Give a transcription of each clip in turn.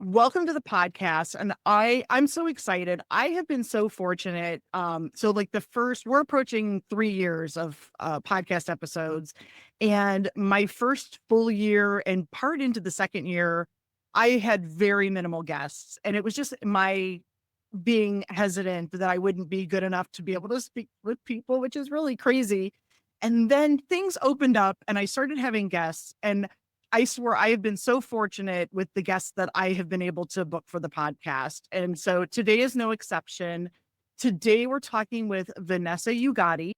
Welcome to the podcast. And I'm so excited. I have been so fortunate. So like we're approaching 3 years of podcast episodes. And my first full year and part into the second year, I had very minimal guests. And it was just my being hesitant that I wouldn't be good enough to be able to speak with people, which is really crazy. And then things opened up and I started having guests. And I swear I have been so fortunate with the guests that I have been able to book for the podcast. And so today is no exception. Today we're talking with Vanessa Ugatti.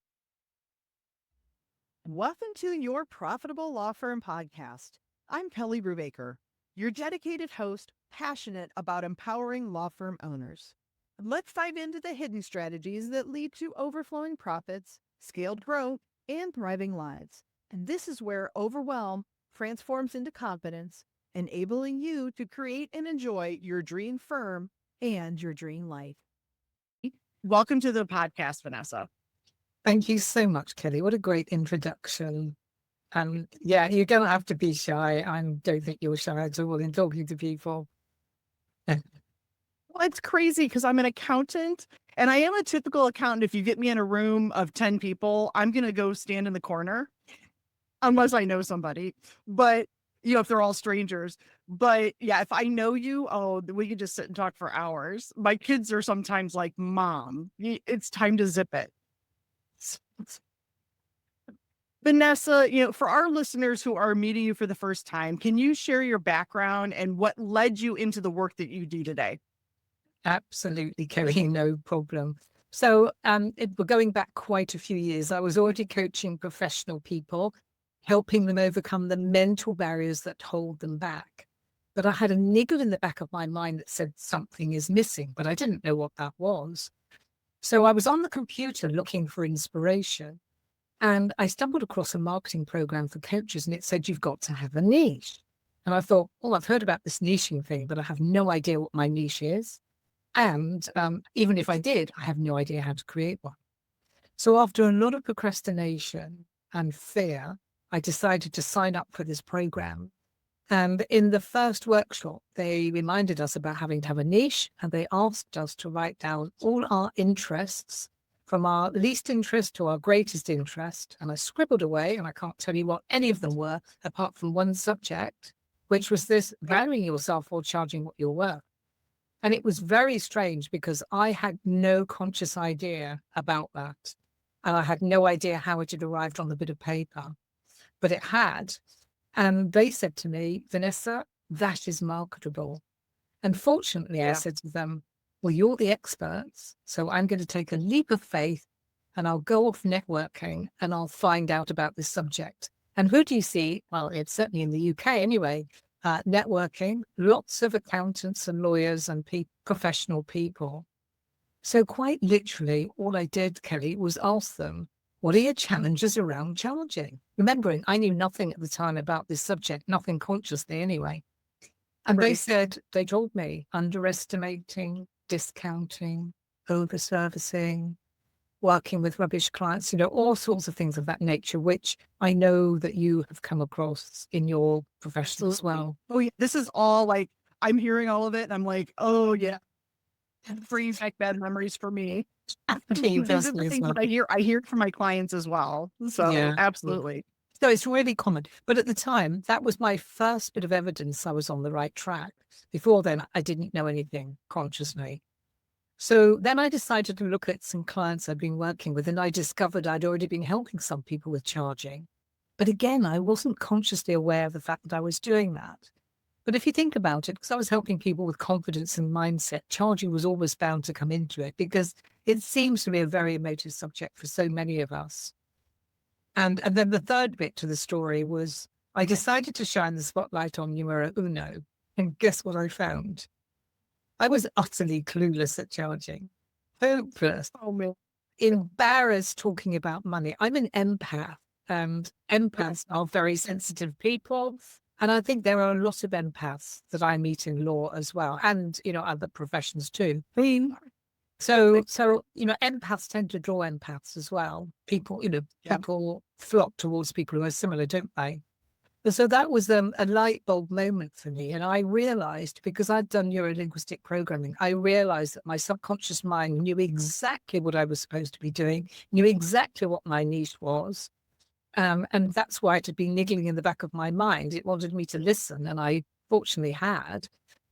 Welcome to your Profitable Law Firm podcast. I'm Kelly Brubaker, your dedicated host, passionate about empowering law firm owners. Let's dive into the hidden strategies that lead to overflowing profits, scaled growth, and thriving lives. And this is where overwhelm transforms into confidence, enabling you to create and enjoy your dream firm and your dream life. Welcome to the podcast, Vanessa. Thank you so much, Kelly. What a great introduction. And yeah, you don't have to be shy. I don't think you're shy at all in talking to people. Well, it's crazy because I'm an accountant and I am a typical accountant. If you get me in a room of 10 people, I'm going to go stand in the corner unless I know somebody. But, if they're all strangers. But yeah, if I know you, we could just sit and talk for hours. My kids are sometimes like, Mom, it's time to zip it. Vanessa, for our listeners who are meeting you for the first time, can you share your background and what led you into the work that you do today? Absolutely, Kelly, no problem. So we're going back quite a few years. I was already coaching professional people, helping them overcome the mental barriers that hold them back. But I had a niggle in the back of my mind that said something is missing, but I didn't know what that was. So I was on the computer looking for inspiration. And I stumbled across a marketing program for coaches and it said, you've got to have a niche. And I thought, I've heard about this niching thing, but I have no idea what my niche is. And even if I did, I have no idea how to create one. So after a lot of procrastination and fear, I decided to sign up for this program. And in the first workshop, they reminded us about having to have a niche and they asked us to write down all our interests from our least interest to our greatest interest. And I scribbled away, and I can't tell you what any of them were, apart from one subject, which was this valuing yourself or charging what you're worth. And it was very strange because I had no conscious idea about that. And I had no idea how it had arrived on the bit of paper, but it had. And they said to me, Vanessa, that is marketable. And fortunately, I said to them, well, you're the experts, so I'm going to take a leap of faith and I'll go off networking and I'll find out about this subject. And who do you see? Well, it's certainly in the UK anyway, networking, lots of accountants and lawyers and professional people. So quite literally, all I did, Kelly, was ask them, what are your challenges around charging? Remembering I knew nothing at the time about this subject, nothing consciously anyway. And they told me underestimating, discounting, over-servicing, working with rubbish clients, all sorts of things of that nature, which I know that you have come across in your profession as well. Oh, yeah. This is all like, I'm hearing all of it and I'm like, oh, yeah. It brings back bad memories for me. These are the things that I hear it from my clients as well. So yeah, absolutely. So it's really common. But at the time, that was my first bit of evidence I was on the right track. Before then, I didn't know anything consciously. So then I decided to look at some clients I'd been working with, and I discovered I'd already been helping some people with charging. But again, I wasn't consciously aware of the fact that I was doing that. But if you think about it, because I was helping people with confidence and mindset, charging was always bound to come into it because it seems to be a very emotive subject for so many of us. And then the third bit to the story was I decided to shine the spotlight on numero uno. And guess what I found? I was utterly clueless at charging. Hopeless. Embarrassed talking about money. I'm an empath, and empaths are very sensitive people. And I think there are a lot of empaths that I meet in law as well, and, other professions too. So, empaths tend to draw empaths as well. People, people flock towards people who are similar, don't they? So that was a light bulb moment for me. And I realized, because I'd done neuro-linguistic programming, I realized that my subconscious mind knew exactly what I was supposed to be doing, knew exactly what my niche was. And that's why it had been niggling in the back of my mind. It wanted me to listen, and I fortunately had,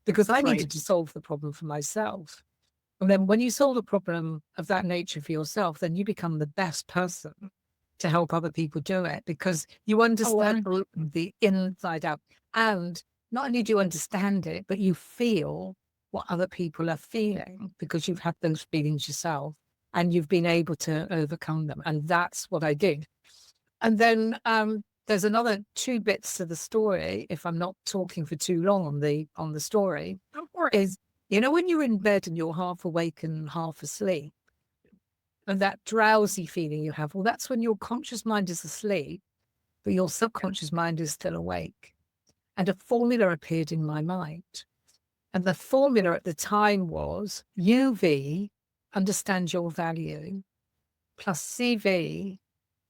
because I Right. needed to solve the problem for myself. And then when you solve a problem of that nature for yourself, then you become the best person to help other people do it, because you Oh, understand absolutely. the inside out. And not only do you understand it, but you feel what other people are feeling because you've had those feelings yourself and you've been able to overcome them. And that's what I did. And then there's another two bits to the story, if I'm not talking for too long on the story, Go for it. is, you know, when you're in bed and you're half awake and half asleep, and that drowsy feeling you have, well, that's when your conscious mind is asleep, but your subconscious mind is still awake. And a formula appeared in my mind. And the formula at the time was UV, understand your value, plus CV,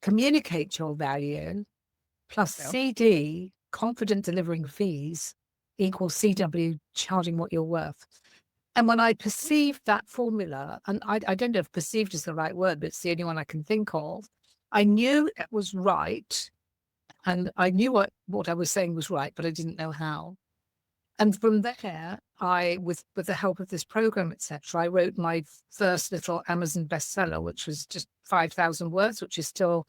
communicate your value, plus Yeah. CD, confident delivering fees, equals CW, charging what you're worth. And when I perceived that formula, and I don't know if perceived is the right word, but it's the only one I can think of, I knew it was right. And I knew what I was saying was right, but I didn't know how. And from there, with the help of this program, etc., I wrote my first little Amazon bestseller, which was just 5,000 words, which is still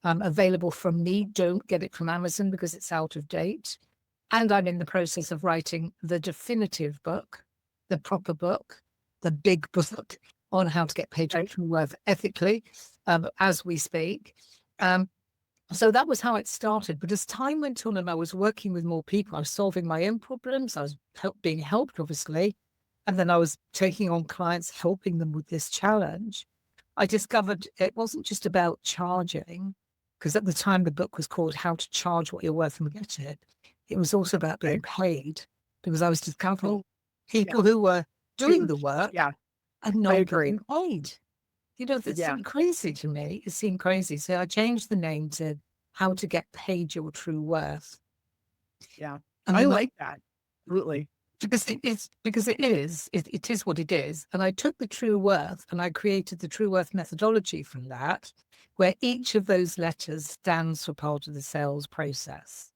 available from me. Don't get it from Amazon because it's out of date. And I'm in the process of writing the definitive book, the proper book, the big book on how to get paid for work ethically, as we speak. So that was how it started. But as time went on and I was working with more people, I was solving my own problems. I was being helped, obviously. And then I was taking on clients, helping them with this challenge. I discovered it wasn't just about charging, because at the time the book was called How to Charge What You're Worth and Get It. It was also about being paid, because I was discovering people who were doing the work Yeah. and I not agree. getting paid. You know, that Yeah. seemed crazy to me. It seemed crazy. So I changed the name to How to Get Paid Your True Worth. Yeah. And I then like that. Absolutely. it is what it is. And I took the true worth and I created the true worth methodology from that, where each of those letters stands for part of the sales process.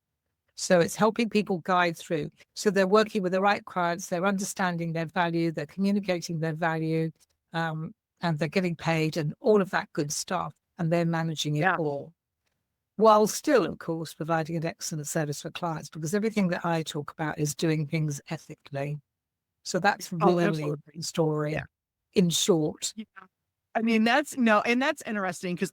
So it's helping people guide through. So they're working with the right clients, they're understanding their value, they're communicating their value, and they're getting paid and all of that good stuff. And they're managing it Yeah. all, while still, of course, providing an excellent service for clients, because everything that I talk about is doing things ethically. So that's Oh, really absolutely. the story Yeah. in short. Yeah. I mean, that's interesting because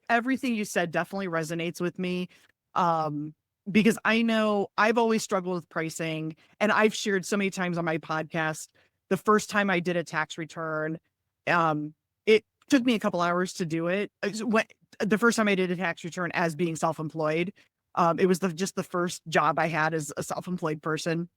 everything you said definitely resonates with me. Um, because I know I've always struggled with pricing, and I've shared so many times on my podcast. The first time I did a tax return, it took me a couple hours to do it. The first time I did a tax return as being self-employed, it was just the first job I had as a self-employed person.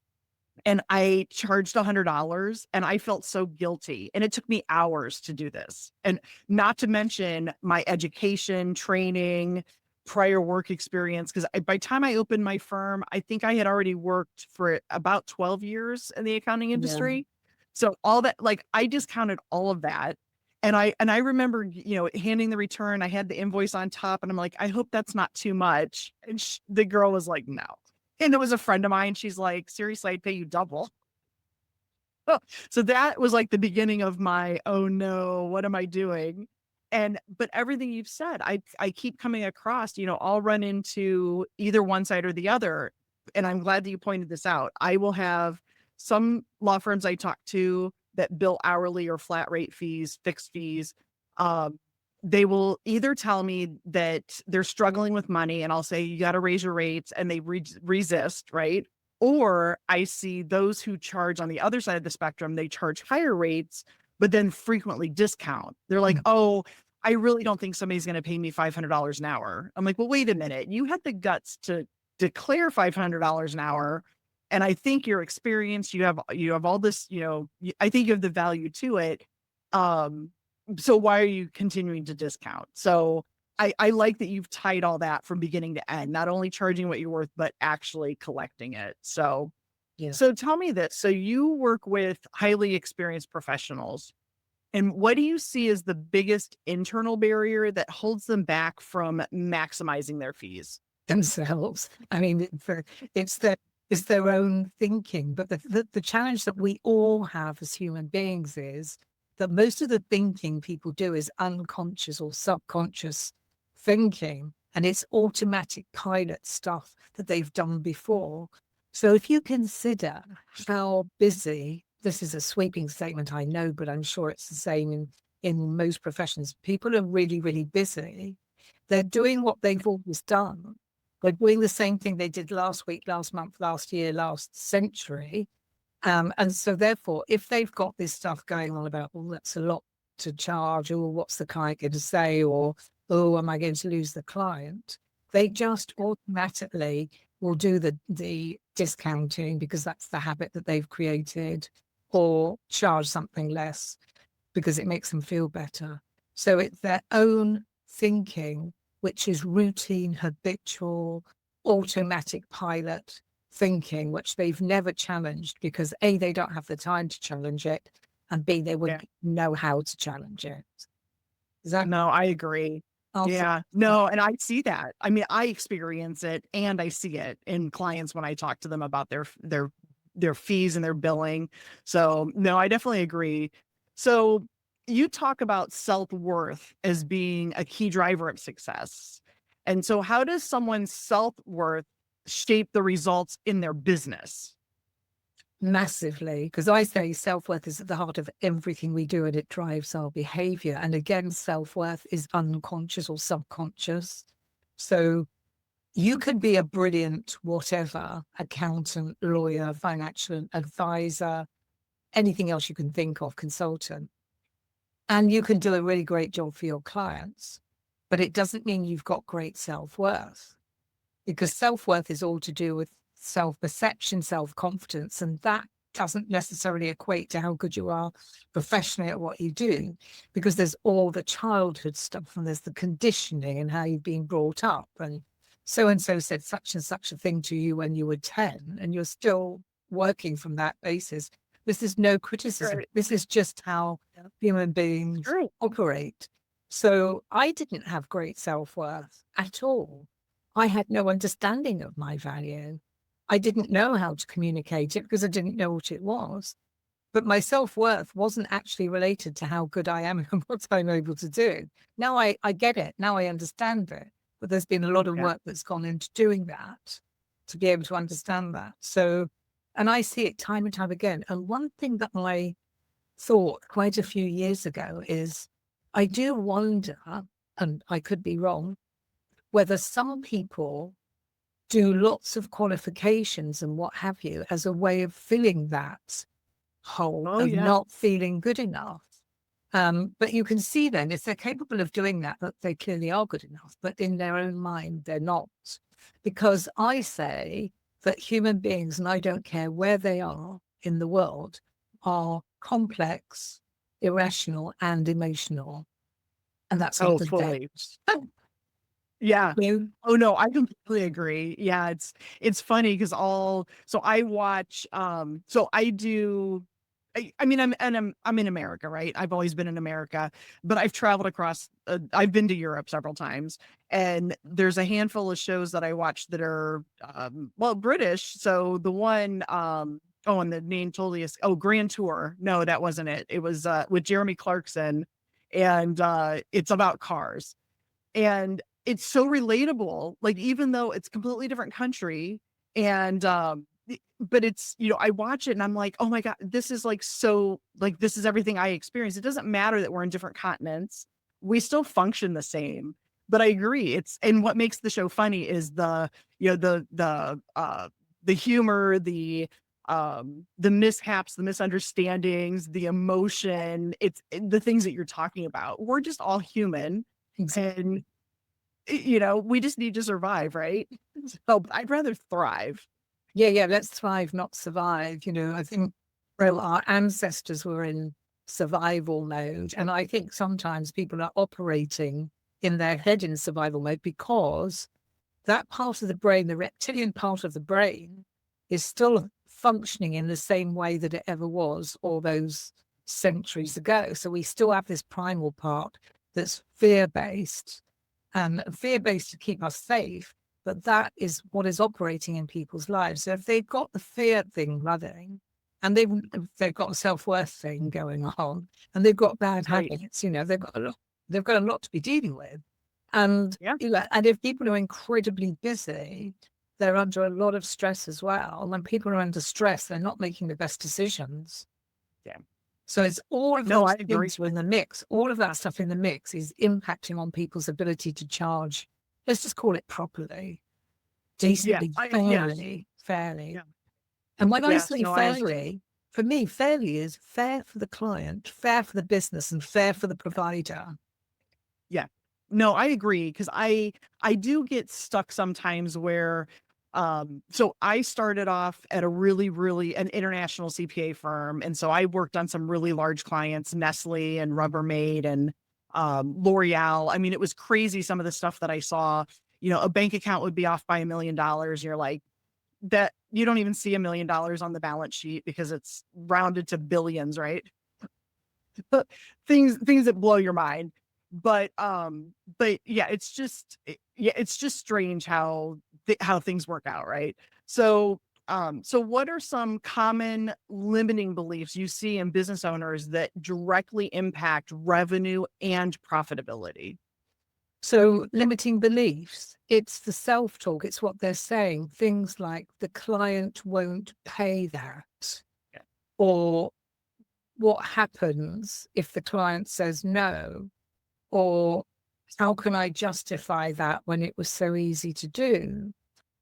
And I charged $100 and I felt so guilty. And it took me hours to do this. And not to mention my education, training, prior work experience. Because by the time I opened my firm, I think I had already worked for about 12 years in the accounting Yeah. industry. So all that, like, I discounted all of that. And I remember, handing the return. I had the invoice on top, and I'm like, I hope that's not too much. And the girl was like, no. And it was a friend of mine. She's like, seriously, I'd pay you double. Oh, so that was like the beginning of my, oh no, what am I doing? But everything you've said, I keep coming across, I'll run into either one side or the other. And I'm glad that you pointed this out. I will have some law firms I talk to that bill hourly or flat rate fees, fixed fees. Um, they will either tell me that they're struggling with money and I'll say, you got to raise your rates, and they resist, right? Or I see those who charge on the other side of the spectrum, they charge higher rates, but then frequently discount. They're like, oh, I really don't think somebody's going to pay me $500 an hour. I'm like, well, wait a minute. You had the guts to declare $500 an hour. And I think your experience, you have all this, I think you have the value to it. So why are you continuing to discount? So I like that you've tied all that from beginning to end, not only charging what you're worth, but actually collecting it. So, Yeah. so tell me this. So you work with highly experienced professionals, and what do you see as the biggest internal barrier that holds them back from maximizing their fees? Themselves. I mean, it's their it's their own thinking. But the challenge that we all have as human beings is that most of the thinking people do is unconscious or subconscious thinking, and it's automatic pilot stuff that they've done before. So if you consider how busy, this is a sweeping statement, I know, but I'm sure it's the same in most professions. People are really, really busy. They're doing what they've always done. They're doing the same thing they did last week, last month, last year, last century. And so therefore, if they've got this stuff going on about, well, that's a lot to charge, or what's the client going to say, or, oh, am I going to lose the client? They just automatically will do the discounting because that's the habit that they've created, or charge something less because it makes them feel better. So it's their own thinking, which is routine, habitual, automatic pilot thinking, which they've never challenged because A, they don't have the time to challenge it, and B, they Yeah. wouldn't know how to challenge it. Is that No, I agree. also? Yeah. No, and I see that. I mean, I experience it and I see it in clients when I talk to them about their fees and their billing. So, no, I definitely agree. So, you talk about self-worth as being a key driver of success. And so how does someone's self-worth shape the results in their business? Massively, because I say self-worth is at the heart of everything we do and it drives our behavior. And again, self-worth is unconscious or subconscious. So you could be a brilliant whatever, accountant, lawyer, financial advisor, anything else you can think of, consultant, and you can do a really great job for your clients. But it doesn't mean you've got great self-worth, because self-worth is all to do with self-perception, self-confidence, and that doesn't necessarily equate to how good you are professionally at what you do, because there's all the childhood stuff and there's the conditioning and how you've been brought up. And so said such and such a thing to you when you were 10, and you're still working from that basis. This is no criticism. Right. This is just how human beings True. operate. So I didn't have great self-worth at all. I had no understanding of my value. I didn't know how to communicate it because I didn't know what it was. But my self-worth wasn't actually related to how good I am and what I'm able to do. Now I get it. Now I understand it. But there's been a lot of Yeah. work that's gone into doing that to be able to understand that. So, and I see it time and time again. And one thing that I thought quite a few years ago is I do wonder, and I could be wrong, whether some people do lots of qualifications and what have you as a way of filling that hole Oh, of yeah. not feeling good enough. But you can see then if they're capable of doing that, that they clearly are good enough, but in their own mind, they're not. Because I say that human beings, and I don't care where they are in the world, are complex, irrational, and emotional. And that's not Oh, the fully. depth. Yeah. You Oh, no, I completely agree. Yeah, it's funny because so I watch, so I do I mean, I'm in America, right? I've always been in America, but I've traveled across, I've been to Europe several times, and there's a handful of shows that I watch that are, well, British. So the one, oh, and the name totally is, oh, Grand Tour. No, that wasn't it. It was, with Jeremy Clarkson, and, it's about cars. And it's so relatable, like, even though it's completely different country and, but it's, I watch it and I'm like, "Oh my god, this is like so like, this is everything I experience." It doesn't matter that we're in different continents. We still function the same. But I agree, it's and what makes the show funny is the humor, the mishaps, the misunderstandings, the emotion, it's the things that you're talking about. We're just all human, and we just need to survive, right? So I'd rather thrive. Yeah, let's thrive, not survive. I think, well, our ancestors were in survival mode. And I think sometimes people are operating in their head in survival mode, because that part of the brain, the reptilian part of the brain, is still functioning in the same way that it ever was all those centuries ago. So we still have this primal part that's fear-based, and fear-based to keep us safe, but that is what is operating in people's lives. So if they've got the fear thing running, and they've got a self-worth thing going on, and they've got bad Right. habits, they've got a lot to be dealing with. And, Yeah. and if people are incredibly busy, they're under a lot of stress as well. And when people are under stress, they're not making the best decisions. Yeah. So it's all of No, those I agree. things are in the mix. All of that stuff in the mix is impacting on people's ability to charge. Let's just call it properly, decently, fairly. Yeah. And when I Yes. say No, fairly, for me, fairly is fair for the client, fair for the business, and fair for the provider. Yeah. No, I agree, because I do get stuck sometimes where so I started off at a really an international CPA firm, and so I worked on some really large clients, Nestle and Rubbermaid and L'Oreal. I mean, it was crazy some of the stuff that I saw. A bank account would be off by $1 million. You're like, that you don't even see $1 million on the balance sheet because it's rounded to billions, right? Things that blow your mind. But yeah, it's just strange how how things work out, right? So what are some common limiting beliefs you see in business owners that directly impact revenue and profitability? So limiting beliefs, it's the self-talk, it's what they're saying. Things like the client won't pay that, Yeah. or what happens if the client says no, or how can I justify that when it was so easy to do?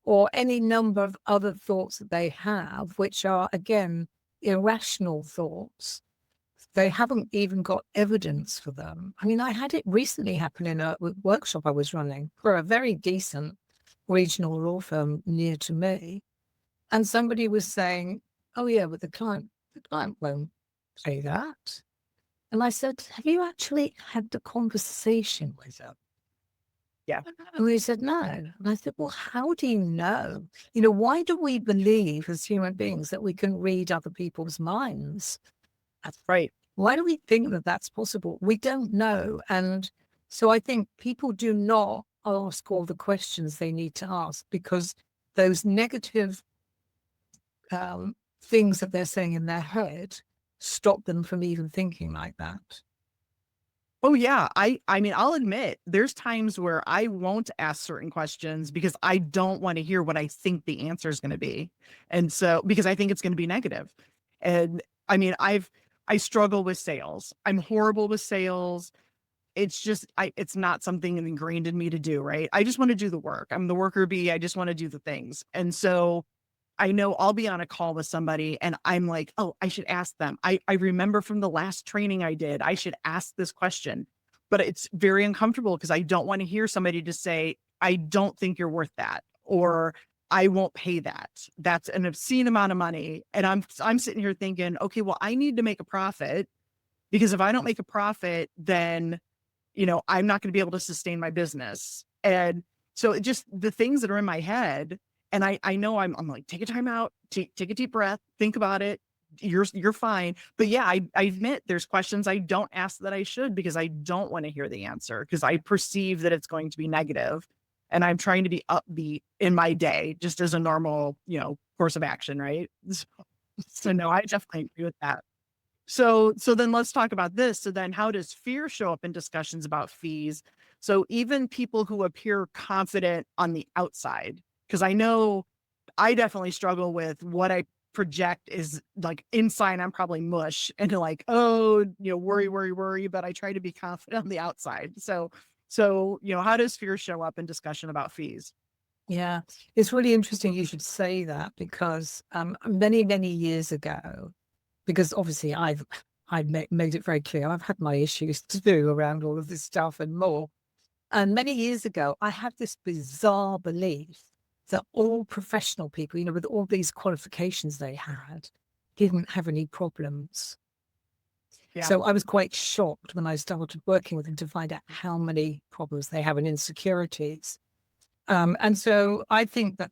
Or any number of other thoughts that they have, which are, again, irrational thoughts. They haven't even got evidence for them. I mean, I had it recently happen in a workshop I was running for a very decent regional law firm near to me. And somebody was saying, oh yeah, but the client won't say that. And I said, have you actually had the conversation with them? Yeah. And they said, no. And I said, well, how do you know? Why do we believe as human beings that we can read other people's minds? Right. Why do we think that that's possible? We don't know. And so I think people do not ask all the questions they need to ask, because those negative things that they're saying in their head stop them from even thinking like that. Oh yeah, I mean, I'll admit there's times where I won't ask certain questions because I don't want to hear what I think the answer is going to be. And so because I think it's going to be negative. And I mean, I struggle with sales. I'm horrible with sales. It's just it's not something ingrained in me to do, right? I just want to do the work. I'm the worker bee. I just want to do the things. And so I know I'll be on a call with somebody and I'm like, oh, I should ask them. I remember from the last training I did, I should ask this question. But it's very uncomfortable because I don't want to hear somebody just say, I don't think you're worth that, or I won't pay that. That's an obscene amount of money. And I'm sitting here thinking, okay, well, I need to make a profit, because if I don't make a profit, then I'm not going to be able to sustain my business. And so it just the things that are in my head, and I know I'm like, take a time out, take a deep breath, think about it. You're fine. But yeah, I admit there's questions I don't ask that I should, because I don't want to hear the answer, because I perceive that it's going to be negative. And I'm trying to be upbeat in my day, just as a normal, course of action, right? So no, I definitely agree with that. So then let's talk about this. So then how does fear show up in discussions about fees? So even people who appear confident on the outside, because I know I definitely struggle with what I project is like inside, I'm probably mush and like, oh, worry, but I try to be confident on the outside. So, how does fear show up in discussion about fees? Yeah, it's really interesting you should say that, because many, many years ago, because obviously I've made it very clear I've had my issues to do around all of this stuff and more. And many years ago, I had this bizarre belief that all professional people, with all these qualifications they had, didn't have any problems. Yeah. So I was quite shocked when I started working with them to find out how many problems they have and insecurities. And so I think that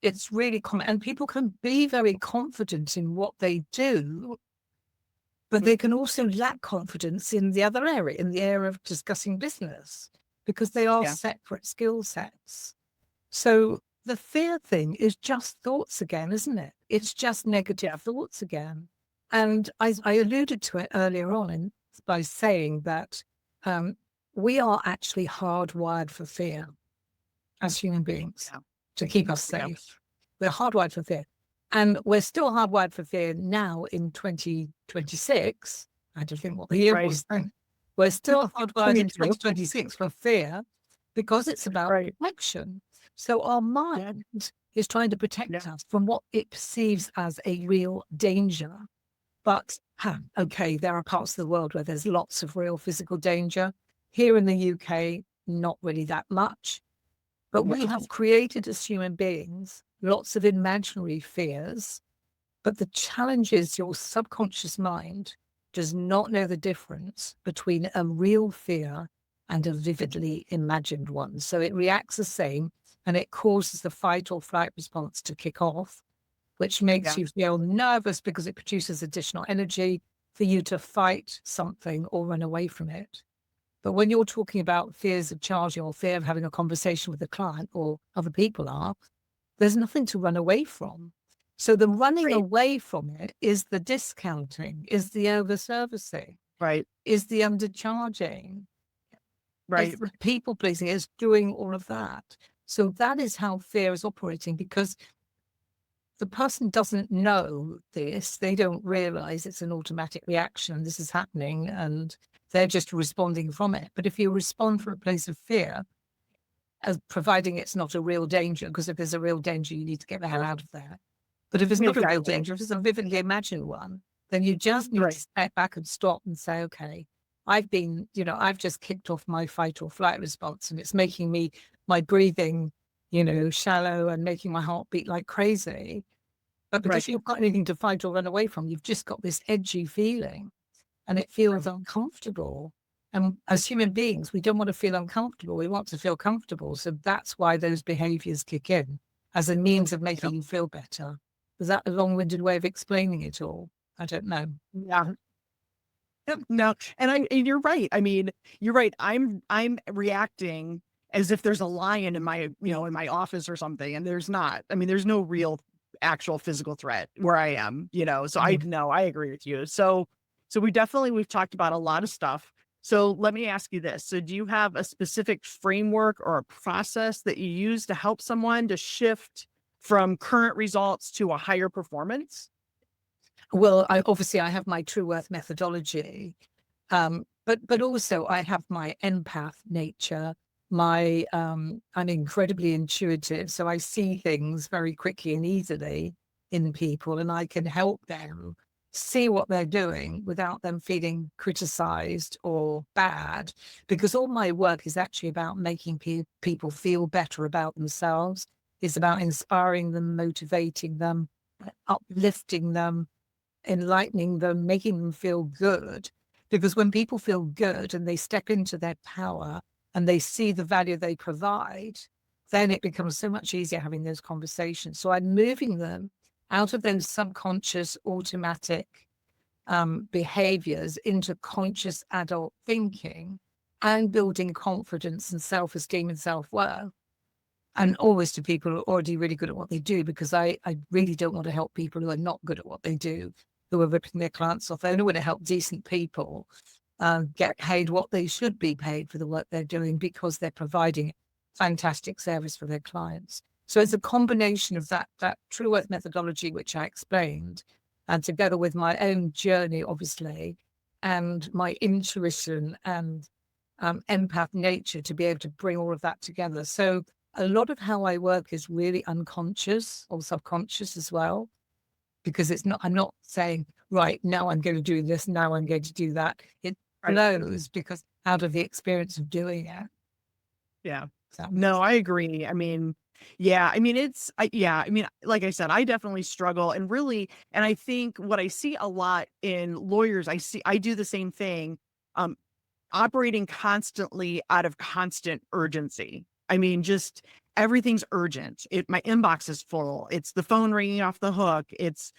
it's really common, and people can be very confident in what they do, but they can also lack confidence in the other area, in the area of discussing business, because they are Yeah. separate skill sets. So the fear thing is just thoughts again, isn't it? It's just negative thoughts again. And I alluded to it earlier on by saying that we are actually hardwired for fear as human beings to keep us safe. We're hardwired for fear. And we're still hardwired for fear now in 2026. I had to think what the year was then. We're still hardwired in 2026 for fear because it's about protection. So our mind is trying to protect us from what it perceives as a real danger. But, okay, there are parts of the world where there's lots of real physical danger. Here in the UK, not really that much. But we have created as human beings lots of imaginary fears. But the challenge is your subconscious mind does not know the difference between a real fear and a vividly imagined one. So it reacts the same, and it causes the fight or flight response to kick off, which makes you feel nervous because it produces additional energy for you to fight something or run away from it. But when you're talking about fears of charging or fear of having a conversation with a client or other people are, there's nothing to run away from. So the running away from it is the discounting, is the over-servicing, is the undercharging, is the people pleasing, is doing all of that. So that is how fear is operating, because the person doesn't know this. They don't realize it's an automatic reaction. This is happening and they're just responding from it. But if you respond from a place of fear, as providing it's not a real danger, because if there's a real danger, you need to get the hell out of there. But if it's not a real danger, if it's a vividly imagined one, then you just need to step back and stop and say, okay, I've just kicked off my fight or flight response, and it's making my breathing, shallow and making my heart beat like crazy. But because you've got anything to fight or run away from, you've just got this edgy feeling and it feels uncomfortable. And as human beings, we don't want to feel uncomfortable. We want to feel comfortable. So that's why those behaviors kick in as a means of making you feel better. Is that a long-winded way of explaining it all? I don't know. Yeah. No, and you're right. I mean, you're right. I'm reacting as if there's a lion in my, in my office or something, and there's not. I mean, there's no real actual physical threat where I am, so I know, I agree with you. So we've talked about a lot of stuff. So let me ask you this. So do you have a specific framework or a process that you use to help someone to shift from current results to a higher performance? Well, I have my True Worth methodology, but also I have my empath nature. I'm incredibly intuitive, so I see things very quickly and easily in people, and I can help them see what they're doing without them feeling criticized or bad, because all my work is actually about making people feel better about themselves. It's about inspiring them, motivating them, uplifting them, enlightening them, making them feel good. Because when people feel good and they step into their power and they see the value they provide, then it becomes so much easier having those conversations. So I'm moving them out of those subconscious automatic behaviors into conscious adult thinking and building confidence and self-esteem and self-worth. And always to people who are already really good at what they do, because I really don't want to help people who are not good at what they do, who are ripping their clients off. I only want to help decent people get paid what they should be paid for the work they're doing, because they're providing fantastic service for their clients. So it's a combination of that True Worth methodology, which I explained, and together with my own journey, obviously, and my intuition and empath nature to be able to bring all of that together. So a lot of how I work is really unconscious or subconscious as well, because I'm not saying, right, now I'm going to do this, now I'm going to do that. It flows because out of the experience of doing it. Yeah. No, I agree. I mean, Yeah, I mean, yeah, I mean, like I said, I definitely struggle and really, and I think what I see a lot in lawyers, I do the same thing, um, operating constantly out of constant urgency. I mean, just everything's urgent. My inbox is full. It's the phone ringing off the hook. It's,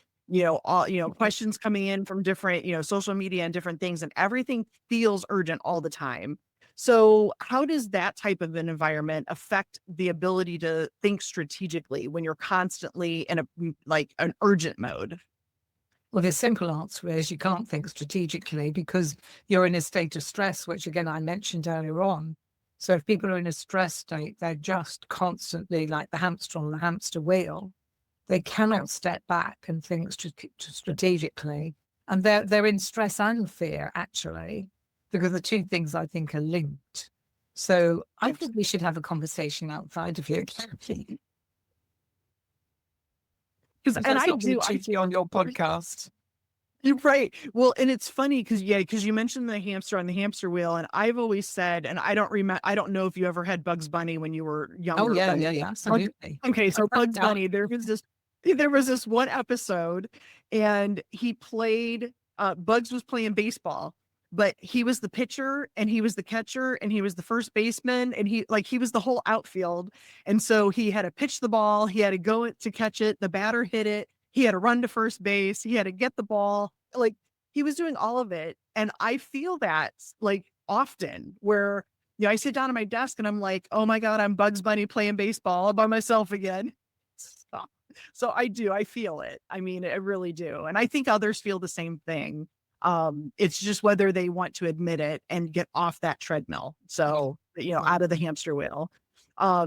all, questions coming in from different, social media and different things, and everything feels urgent all the time. So, how does that type of an environment affect the ability to think strategically when you're constantly in like an urgent mode? Well, the simple answer is you can't think strategically because you're in a state of stress, which again, I mentioned earlier on. So if people are in a stress state, they're just constantly like the hamster on the hamster wheel. They cannot step back and think strategically. And they're in stress and fear, actually, because the two things I think are linked. So I think we should have a conversation outside of here. Because, and That's I not do, cheeky on your podcast. you're right. Well, and it's funny because you mentioned the hamster on the hamster wheel, and I've always said, and I don't know if you ever had Bugs Bunny when you were Oh, younger. yeah, But yeah, absolutely. okay, so Bugs Yeah. Bunny, there was this one episode, and Bugs was playing baseball, but he was the pitcher and he was the catcher and he was the first baseman, and he was the whole outfield. And so he had to pitch the ball, he had to go to catch it, the batter hit it, he had to run to first base, he had to get the ball. Like, he was doing all of it. And I feel that, like, often where, I sit down at my desk and I'm like, oh my God, I'm Bugs Bunny playing baseball all by myself again. Stop. So I feel it. I mean, I really do. And I think others feel the same thing. It's just whether they want to admit it and get off that treadmill. So, out of the hamster wheel.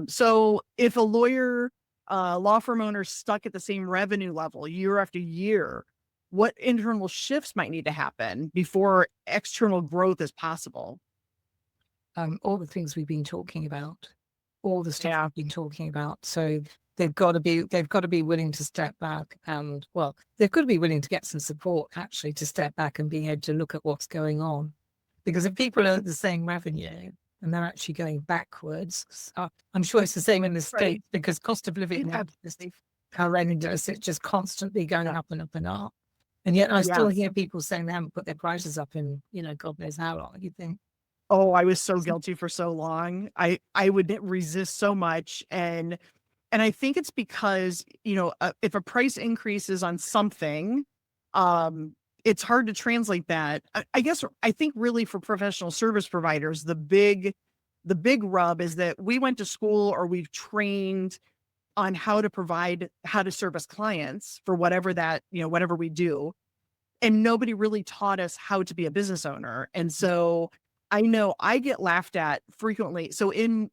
So if a law firm owner stuck at the same revenue level year after year, what internal shifts might need to happen before external growth is possible? All the things we've been talking about, all the stuff Yeah. we've been talking about. So they've got to be willing to step back and, well, they've got to be willing to get some support actually to step back and being able to look at what's going on. Because if people are at the same revenue and they're actually going backwards, I'm sure it's the same in the States because cost of living is horrendous. It's just constantly going up and up and up. And yet I still hear people saying they haven't put their prices up in, God knows how long. You think, Oh, I was so guilty for so long. I would resist so much, and I think it's because, if a price increases on something, it's hard to translate that. I guess I think really for professional service providers, the big rub is that we went to school or we've trained on how to service clients for whatever we do. And nobody really taught us how to be a business owner. And so I know I get laughed at frequently. So in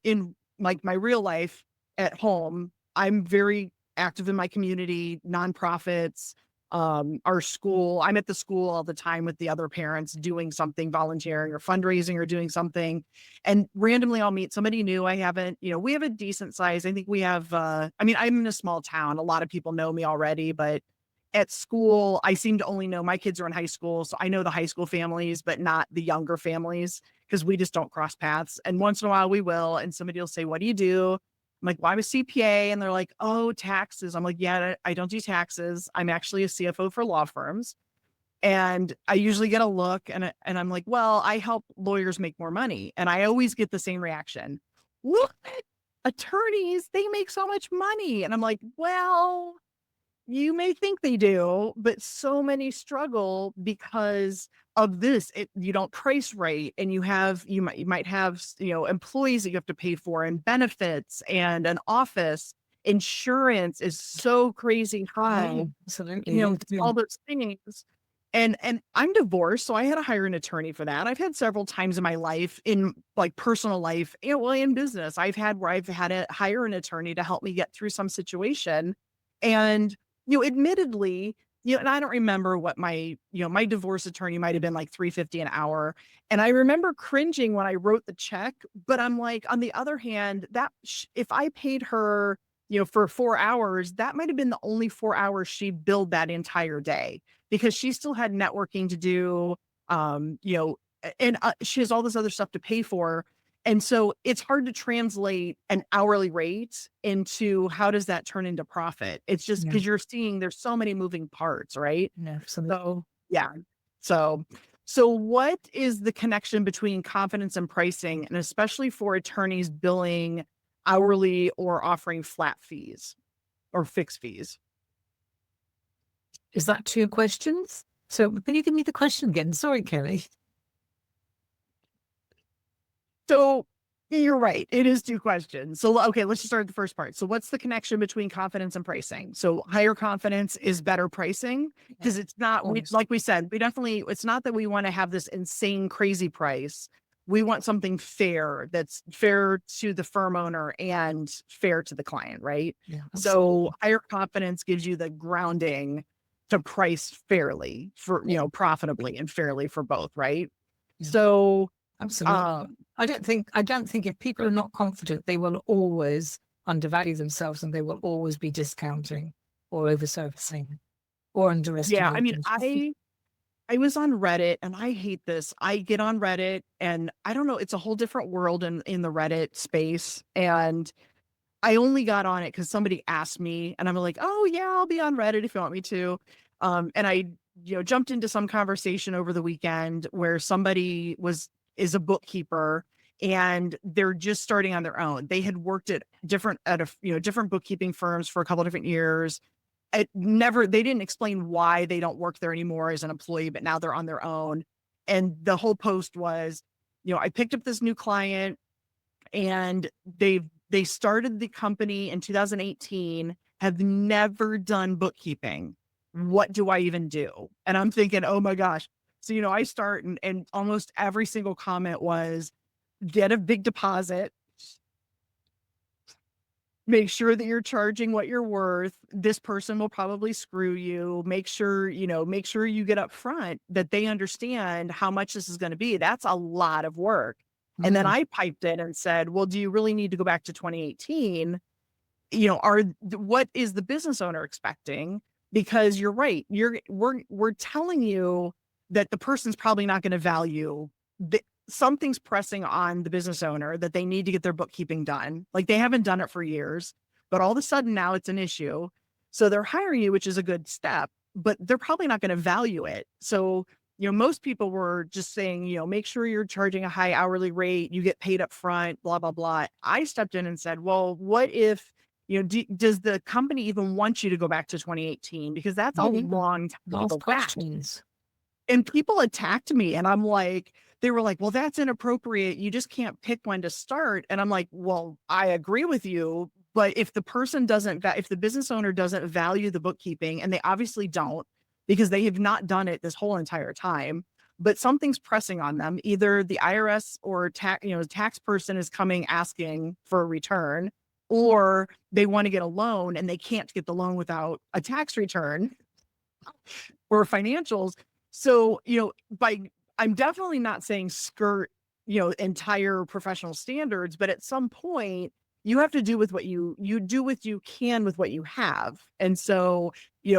like my real life at home, I'm very active in my community, nonprofits, our school. I'm at the school all the time with the other parents doing something, volunteering or fundraising or doing something. And randomly I'll meet somebody new. We have a decent size. I think we have, I mean, I'm in a small town. A lot of people know me already, but at school, I seem to only know my kids are in high school. So I know the high school families, but not the younger families because we just don't cross paths. And once in a while we will. And somebody will say, what do you do? I'm like, well, I'm a CPA. And they're like, oh, taxes. I'm like, yeah, I don't do taxes. I'm actually a CFO for law firms. And I usually get a look and I'm like, well, I help lawyers make more money. And I always get the same reaction. Look, attorneys, they make so much money. And I'm like, well, you may think they do, but so many struggle because of this. You don't price right, and you might have employees that you have to pay for, and benefits, and an office. Insurance is so crazy high. absolutely. All those things. And I'm divorced, so I had to hire an attorney for that. I've had several times in my life, in like personal life, in business, I've had where I've had to hire an attorney to help me get through some situation. And admittedly, and I don't remember what my divorce attorney might have been like $350 an hour. And I remember cringing when I wrote the check, but I'm like, on the other hand, if I paid her, for 4 hours, that might have been the only 4 hours she billed that entire day because she still had networking to do, and she has all this other stuff to pay for. And so it's hard to translate an hourly rate into how does that turn into profit? It's just Yeah. because you're seeing there's so many moving parts, right? Yeah, absolutely. So yeah. So so what is the connection between confidence and pricing, and especially for attorneys billing hourly or offering flat fees or fixed fees? Is that 2 questions? So can you give me the question again? Sorry, Kelly. So you're right. It is 2 questions. So, okay, let's just start with the first part. So what's the connection between confidence and pricing? So higher confidence is better pricing because it's not, we, Always. like we said, we definitely, it's not that we want to have this insane, crazy price. We want something fair that's fair to the firm owner and fair to the client, right? Yeah, So higher confidence gives you the grounding to price fairly for, profitably and fairly for both, right? Yeah. So, absolutely. um, I don't think if people are not confident, they will always undervalue themselves and they will always be discounting or overservicing or yeah, I mean, underestimating. I was on Reddit and I hate this. I get on Reddit and I don't know, it's a whole different world in the Reddit space. And I only got on it because somebody asked me and I'm like, oh yeah, I'll be on Reddit if you want me to. And I, jumped into some conversation over the weekend where somebody is a bookkeeper and they're just starting on their own. They had worked at different bookkeeping firms for a couple of different years. They didn't explain why they don't work there anymore as an employee, but now they're on their own. And the whole post was, I picked up this new client and they started the company in 2018, have never done bookkeeping. What do I even do? And I'm thinking, oh my gosh. So, I start and almost every single comment was get a big deposit, make sure that you're charging what you're worth. This person will probably screw you. Make sure you get up front that they understand how much this is going to be. That's a lot of work. And then I piped in and said, well, do you really need to go back to 2018? What is the business owner expecting? Because you're right. We're telling you that the person's probably not going to value something's pressing on the business owner that they need to get their bookkeeping done. Like they haven't done it for years, but all of a sudden now it's an issue. So they're hiring you, which is a good step, but they're probably not going to value it. So, most people were just saying, make sure you're charging a high hourly rate, you get paid up front, blah, blah, blah. I stepped in and said, well, what if, does the company even want you to go back to 2018? Because that's a long time to go back. And people attacked me and they were like, well, that's inappropriate. You just can't pick when to start. And I'm like, well, I agree with you. But if the business owner doesn't value the bookkeeping, and they obviously don't, because they have not done it this whole entire time, but something's pressing on them, either the IRS or tax person is coming asking for a return, or they want to get a loan and they can't get the loan without a tax return or financials. So, I'm definitely not saying skirt, entire professional standards, but at some point you have to do with what you do with you can with what you have. And so,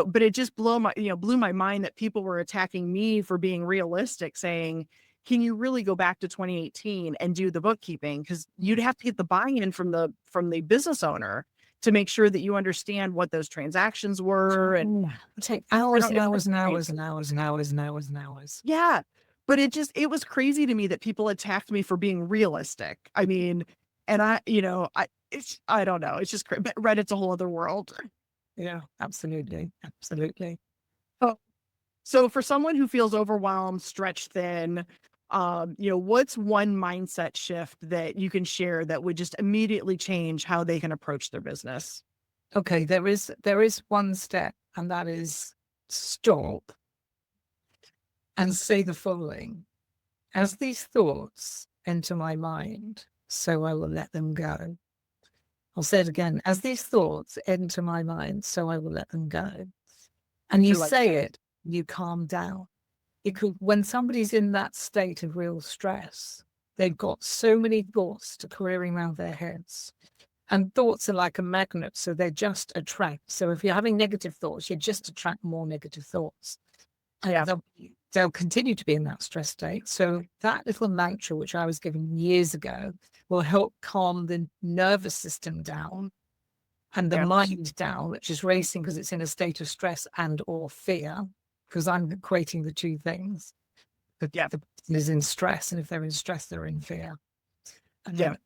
but it just blew my mind that people were attacking me for being realistic, saying, can you really go back to 2018 and do the bookkeeping? Because you'd have to get the buy-in from the business owner to make sure that you understand what those transactions were. And take hours and hours and hours and hours and hours and hours and hours. Yeah. But it was crazy to me that people attacked me for being realistic. I mean, and I don't know. It's just, but Reddit's a whole other world. Yeah, absolutely. Absolutely. Oh, so for someone who feels overwhelmed, stretched thin, what's one mindset shift that you can share that would just immediately change how they can approach their business? Okay, there is one step, and that is stop and say the following. As these thoughts enter my mind, so I will let them go. I'll say it again. As these thoughts enter my mind, so I will let them go. And you say it, you calm down. When somebody's in that state of real stress, they've got so many thoughts to careering around their heads. And thoughts are like a magnet, so they just attract. So if you're having negative thoughts, you just attract more negative thoughts. Yeah. they'll continue to be in that stress state. So that little mantra, which I was given years ago, will help calm the nervous system down and the Yeah. mind down, which is racing because it's in a state of stress and or fear, because I'm equating the two things. The person is in stress, and if they're in stress, they're in fear. And,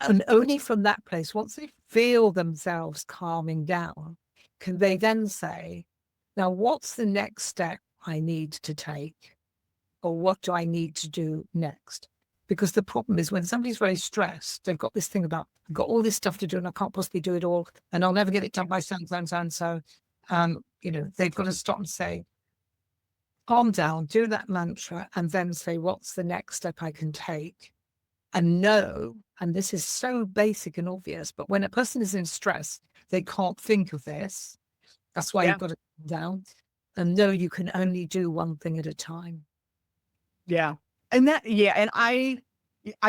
and only from that place, once they feel themselves calming down, can they then say, now, what's the next step I need to take? Or what do I need to do next? Because the problem is when somebody's very stressed, they've got this thing about, I've got all this stuff to do and I can't possibly do it all. And I'll never get it done by so and so. They've got to stop and say, calm down, do that mantra, and then say, what's the next step I can take? And know, and this is so basic and obvious, but when a person is in stress, they can't think of this. That's why you've got to calm down and know you can only do one thing at a time. Yeah. And I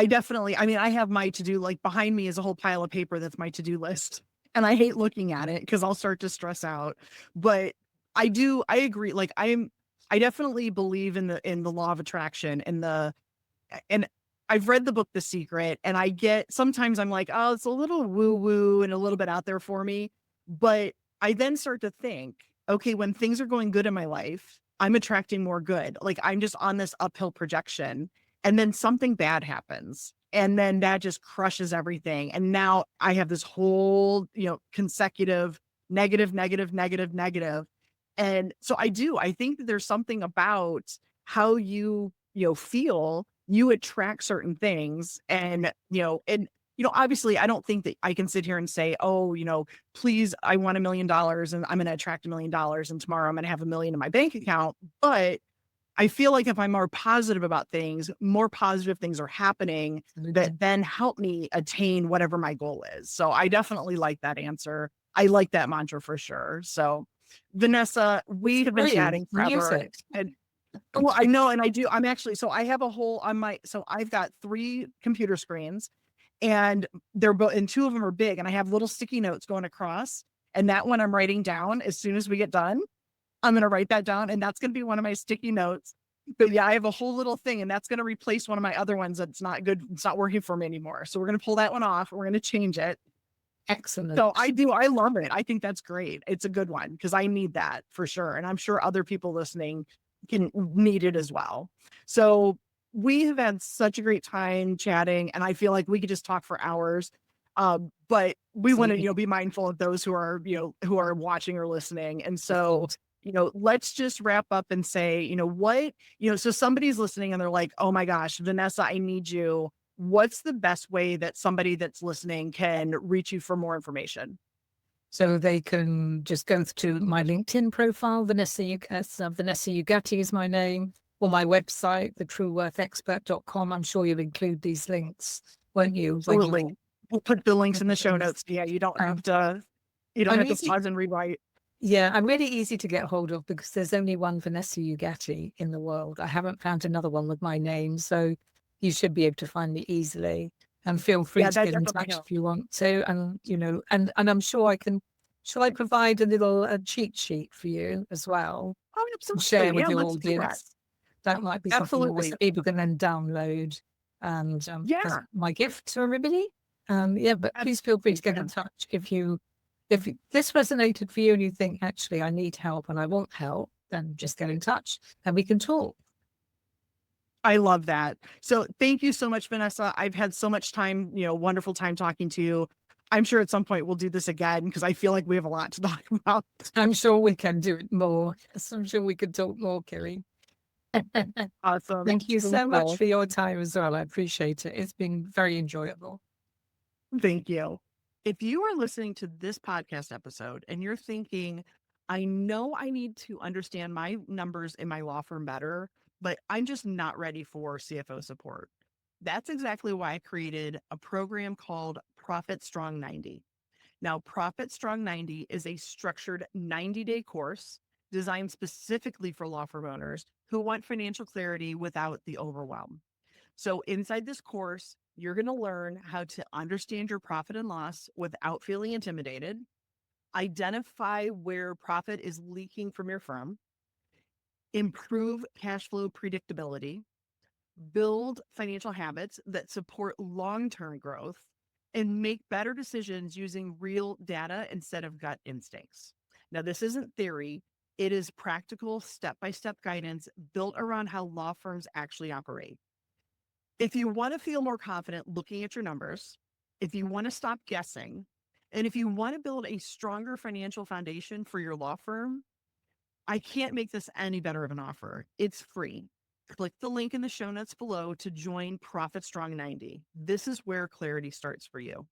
definitely, I mean, I have my to-do, like behind me is a whole pile of paper that's my to-do list. And I hate looking at it because I'll start to stress out. But I agree. Like I definitely believe in the law of attraction and I've read the book The Secret, and sometimes I'm like, oh, it's a little woo-woo and a little bit out there for me. But I then start to think, okay, when things are going good in my life, I'm attracting more good. Like I'm just on this uphill projection, and then something bad happens. And then that just crushes everything. And now I have this whole, consecutive negative, negative, negative, negative. And so I think that there's something about how you feel, you attract certain things. And obviously I don't think that I can sit here and say, oh, please, I want $1 million and I'm going to attract $1 million and tomorrow I'm going to have 1 million in my bank account. But I feel like if I'm more positive about things, more positive things are happening that then help me attain whatever my goal is. So I definitely like that answer. I like that mantra for sure. So Vanessa, we have been chatting forever. And well, I know, and I do. I'm actually, so I have a whole on so I've got 3 computer screens, and they're both, and 2 of them are big, and I have little sticky notes going across. And that one I'm writing down as soon as we get done. I'm going to write that down, and that's going to be one of my sticky notes. But yeah, I have a whole little thing, and that's going to replace one of my other ones that's not good. It's not working for me anymore. So we're going to pull that one off. We're going to change it. Excellent. So I love it. I think that's great. It's a good one because I need that for sure. And I'm sure other people listening can need it as well. So we have had such a great time chatting, and I feel like we could just talk for hours. But we want to, be mindful of those who are, who are watching or listening. And so, let's just wrap up and say, so somebody's listening and they're like, oh my gosh, Vanessa, I need you. What's the best way that somebody that's listening can reach you for more information? So they can just go to my LinkedIn profile, Vanessa Ugatti is my name, or my website, thetrueworthexpert.com. I'm sure you'll include these links, won't you? Absolutely. We'll put the links in the show notes. Yeah, you don't have to pause and rewrite. Yeah, I'm really easy to get hold of because there's only one Vanessa Ugatti in the world. I haven't found another one with my name, so you should be able to find me easily. And feel free to get in touch if you want to. And, and I'm sure shall I provide a little cheat sheet for you as well? Oh, absolutely. Share with your audience. That might be something that people can then download. And as my gift to everybody. But please feel free to get in touch if this resonated for you and you think, actually, I need help and I want help, then just get in touch and we can talk. I love that. So thank you so much, Vanessa. I've had so much time, wonderful time talking to you. I'm sure at some point we'll do this again because I feel like we have a lot to talk about. I'm sure we can do it more. I'm sure we could talk more, Kerry. Awesome. Thank you so much for your time as well. I appreciate it. It's been very enjoyable. Thank you. If you are listening to this podcast episode and you're thinking, I know I need to understand my numbers in my law firm better, but I'm just not ready for CFO support. That's exactly why I created a program called Profit Strong 90. Now, Profit Strong 90 is a structured 90-day course designed specifically for law firm owners who want financial clarity without the overwhelm. So inside this course, you're going to learn how to understand your profit and loss without feeling intimidated, identify where profit is leaking from your firm, improve cash flow predictability, build financial habits that support long-term growth, and make better decisions using real data instead of gut instincts. Now, this isn't theory. It is practical step-by-step guidance built around how law firms actually operate. If you want to feel more confident looking at your numbers, if you want to stop guessing, and if you want to build a stronger financial foundation for your law firm, I can't make this any better of an offer. It's free. Click the link in the show notes below to join Profit Strong 90. This is where clarity starts for you.